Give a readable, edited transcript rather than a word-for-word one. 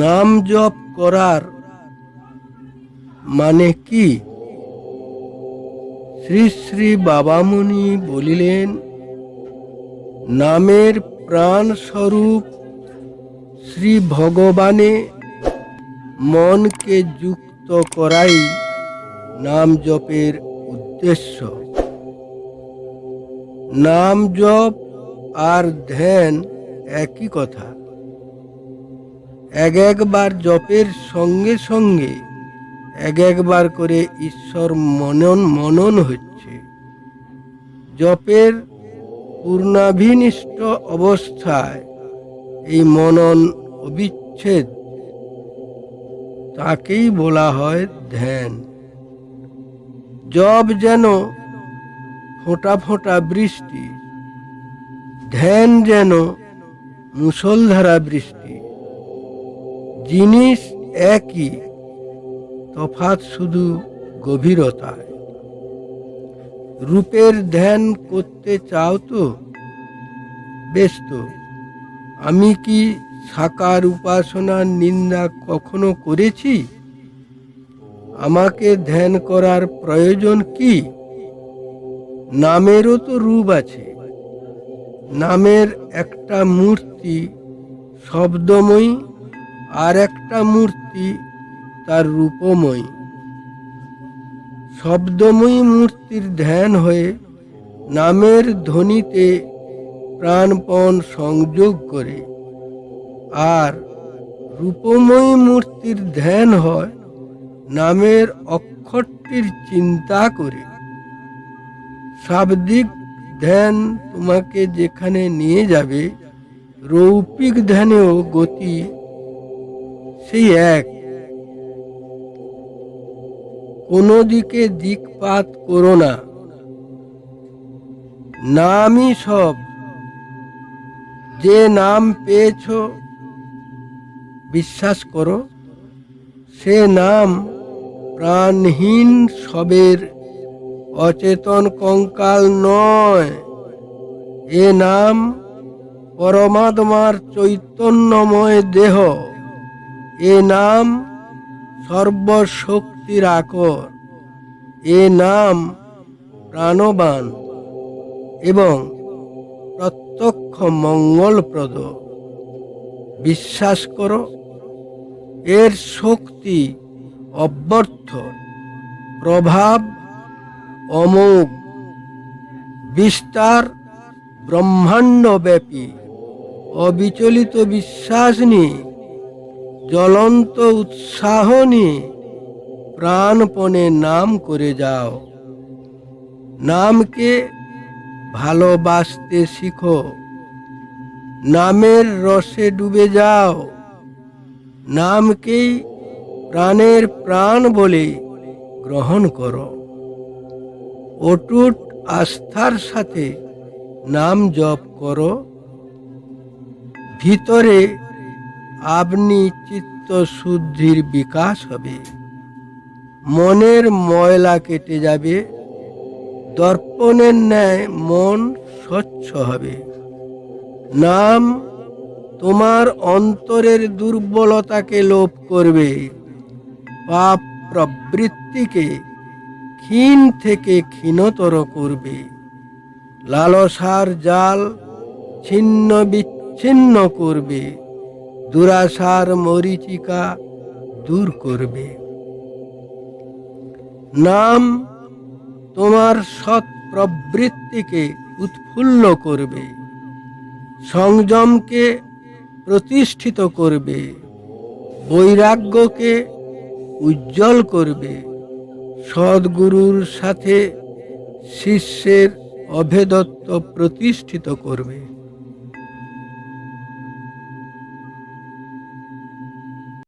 নাম জপ করার মানে কি? শ্রী শ্রী বাবামুনি বলিলেন, নামের প্রাণ স্বরূপ শ্রী ভগবানে মনকে যুক্ত করাই নাম জপের উদ্দেশ্য। নাম জপ আর ধ্যান একই কথা। একবার জপের সঙ্গে সঙ্গে একবার করে ঈশ্বর মনন হচ্ছে। জপের পূর্ণাভিনিষ্ট অবস্থায় এই মনন অবিচ্ছেদ, তাকেই বলা হয় ধ্যান। জপ যেন ফোঁটা ফোঁটা বৃষ্টি, ধ্যান যেন মুষলধারা বৃষ্টি। জিনিস একই, তফাৎ শুধু গভীরতায়। রূপের ধ্যান করতে চাও তো? বেশ তো, আমি কি সাকার উপাসনার নিন্দা কখনো করেছি? আমাকে ধ্যান করার প্রয়োজন কি? নামেরও তো রূপ আছে। নামের একটা মূর্তি শব্দময়ী, আর একটা মূর্তি তার রূপময়ী। শব্দময়ী মূর্তির ধ্যান হয়ে নামের ধ্বনিতে প্রাণপণ সংযোগ করে, আর রূপময়ী মূর্তির ধ্যান হয় নামের অক্ষরটির চিন্তা করে। শাব্দিক ধ্যান তোমাকে যেখানে নিয়ে যাবে, রৌপিক ধ্যানেও গতি সেই এক। কোনো দিকে দিকপাত করো না, নামই সব। যে নাম পেয়েছ, বিশ্বাস করো, সে নাম প্রাণহীন সবের অচেতন কঙ্কাল নয়। এ নাম পরমাত্মার চৈতন্যময় দেহ। এ নাম সর্বশক্তির আকর। এ নাম প্রাণবান এবং প্রত্যক্ষ মঙ্গলপ্রদ। বিশ্বাস করো, এর শক্তি অব্যর্থ, প্রভাব অমোঘ, বিস্তার ব্রহ্মাণ্ডব্যাপী। অবিচলিত বিশ্বাস নিয়ে, জ্বলন্ত উৎসাহ নিয়ে প্রাণপণে নাম করে যাও। নামকে ভালোবাসতে শিখো, নামের রসে ডুবে যাও। নামকেই প্রাণের প্রাণ বলে গ্রহণ করো। অটুট আস্থার সাথে নাম জপ করো। ভিতরে আপনি চিত্ত শুদ্ধির বিকাশ হবে। মনের ময়লা কেটে যাবে। দর্পণের ন্যায় মন স্বচ্ছ হবে। নাম তোমার অন্তরের দুর্বলতাকে লোপ করবে। পাপ প্রবৃত্তিকে ক্ষীণ থেকে ক্ষীণতর করবে। লালসার জাল ছিন্ন বিচ্ছিন্ন করবে। দুরাশার মরীচিকা দূর করবে। নাম তোমার সৎ প্রবৃত্তিকে উৎফুল্ল করবে। সংযমকে প্রতিষ্ঠিত করবে। বৈরাগ্যকে উজ্জ্বল করবে। সদ্গুরুর সাথে শিষ্যের অভেদত্ব প্রতিষ্ঠিত করবে।